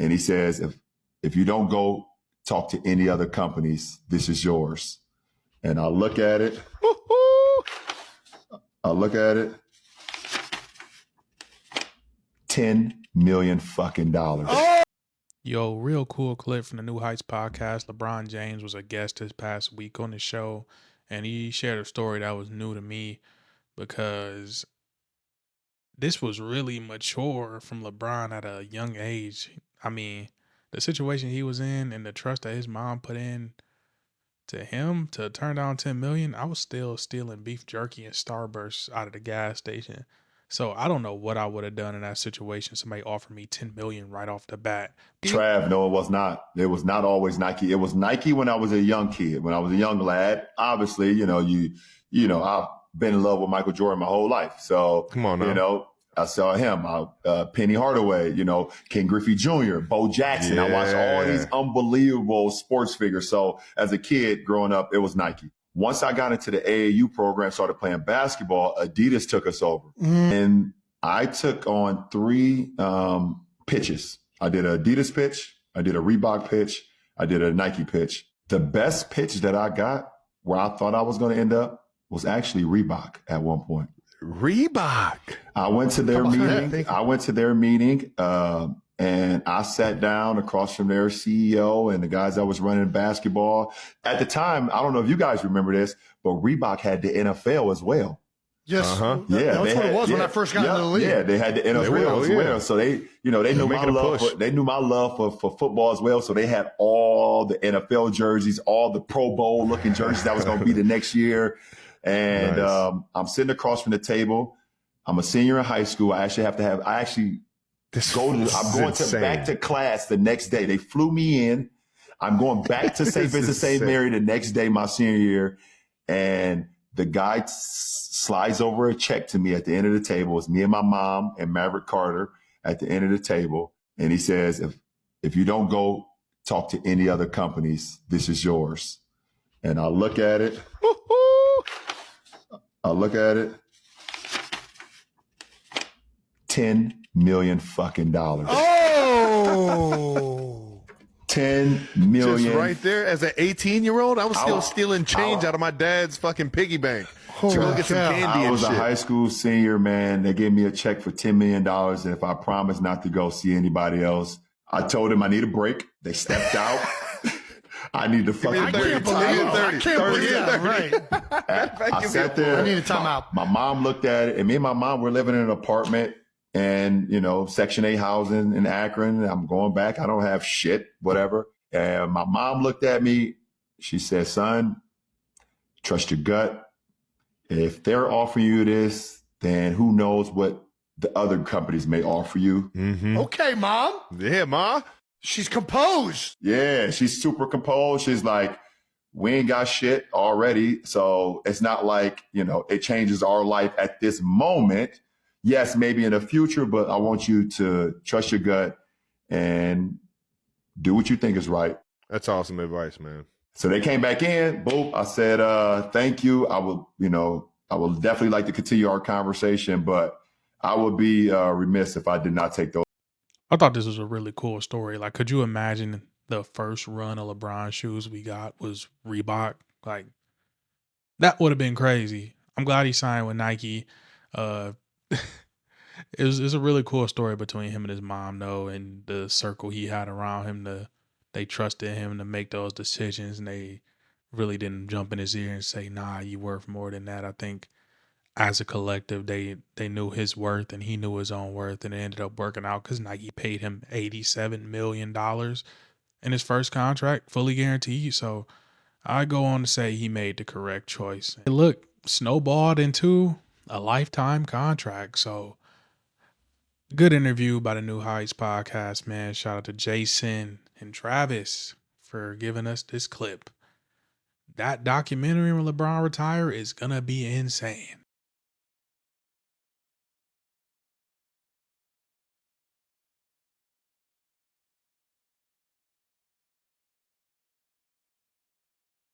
And he says, if you don't go talk to any other companies, this is yours. And I look at it. $10 million fucking dollars. Oh! Yo, real cool clip from the New Heights podcast. LeBron James was a guest this past week on the show, and he shared a story that was new to me because this was really mature from LeBron at a young age. I mean, the situation he was in and the trust that his mom put in to him to turn down $10 million, I was still stealing beef jerky and Starburst out of the gas station. So I don't know what I would have done in that situation. Somebody offered me $10 million right off the bat. Trav, no, it was not. It was not always Nike. It was Nike when I was a young kid, when I was a young lad. Obviously, you know, I've been in love with Michael Jordan my whole life. So, come on now. You know, I saw him, Penny Hardaway, you know, Ken Griffey Jr., Bo Jackson. Yeah. I watched all these unbelievable sports figures. So as a kid growing up, it was Nike. Once I got into the AAU program, started playing basketball, Adidas took us over. And I took on 3 pitches. I did an Adidas pitch, I did a Reebok pitch, I did a Nike pitch. The best pitch that I got where I thought I was going to end up was actually Reebok at one point. Reebok. I went to their meeting. And I sat down across from their CEO and the guys that was running basketball. At the time, I don't know if you guys remember this, but Reebok had the NFL as well. Yes. Yeah, that's what it was when I first got into the league. Yeah, they had the NFL as well. So they knew my love. They knew my love for football as well. So they had all the NFL jerseys, all the Pro Bowl looking jerseys that was going to be the next year. And nice. I'm sitting across from the table. I'm a senior in high school. I'm going back to class the next day. They flew me in. I'm going back to St. Vincent St. Mary the next day, my senior year. And the guy slides over a check to me at the end of the table. It's me and my mom and Maverick Carter at the end of the table. And he says, if you don't go talk to any other companies, this is yours. And I look at it. $10 million fucking dollars. Oh, 10 million. Just right there. As an 18-year-old, I was still stealing change out of my dad's fucking piggy bank to go get some candy and shit. I was a high school senior, man. They gave me a check for $10 million. And if I promised not to go see anybody else, I told them I need a break. They stepped out. I need to fucking I can't believe that. Right. I sat there. I need a timeout. My mom looked at it, and me and my mom were living in an apartment and, Section 8 housing in Akron. I'm going back. I don't have shit, whatever. And my mom looked at me. She said, son, trust your gut. If they're offering you this, then who knows what the other companies may offer you. Mm-hmm. Okay, Mom. Yeah, Ma. She's composed. Yeah, she's super composed. She's like, we ain't got shit already. So it's not like, it changes our life at this moment. Yes, maybe in the future, but I want you to trust your gut and do what you think is right. That's awesome advice, man. So they came back in. Boop. I said, thank you. I will definitely like to continue our conversation, but I would be remiss if I did not take those. I thought this was a really cool story. Like, could you imagine the first run of LeBron shoes we got was Reebok? Like, that would have been crazy. I'm glad he signed with Nike. It's a really cool story between him and his mom, though, and the circle he had around him. They trusted him to make those decisions, and they really didn't jump in his ear and say, nah, you worth more than that. I think as a collective, they knew his worth and he knew his own worth, and it ended up working out because Nike paid him $87 million in his first contract, fully guaranteed. So I go on to say he made the correct choice. And look, snowballed into a lifetime contract. So good interview by the New Heights podcast, man. Shout out to Jason and Travis for giving us this clip. That documentary when LeBron retire is going to be insane.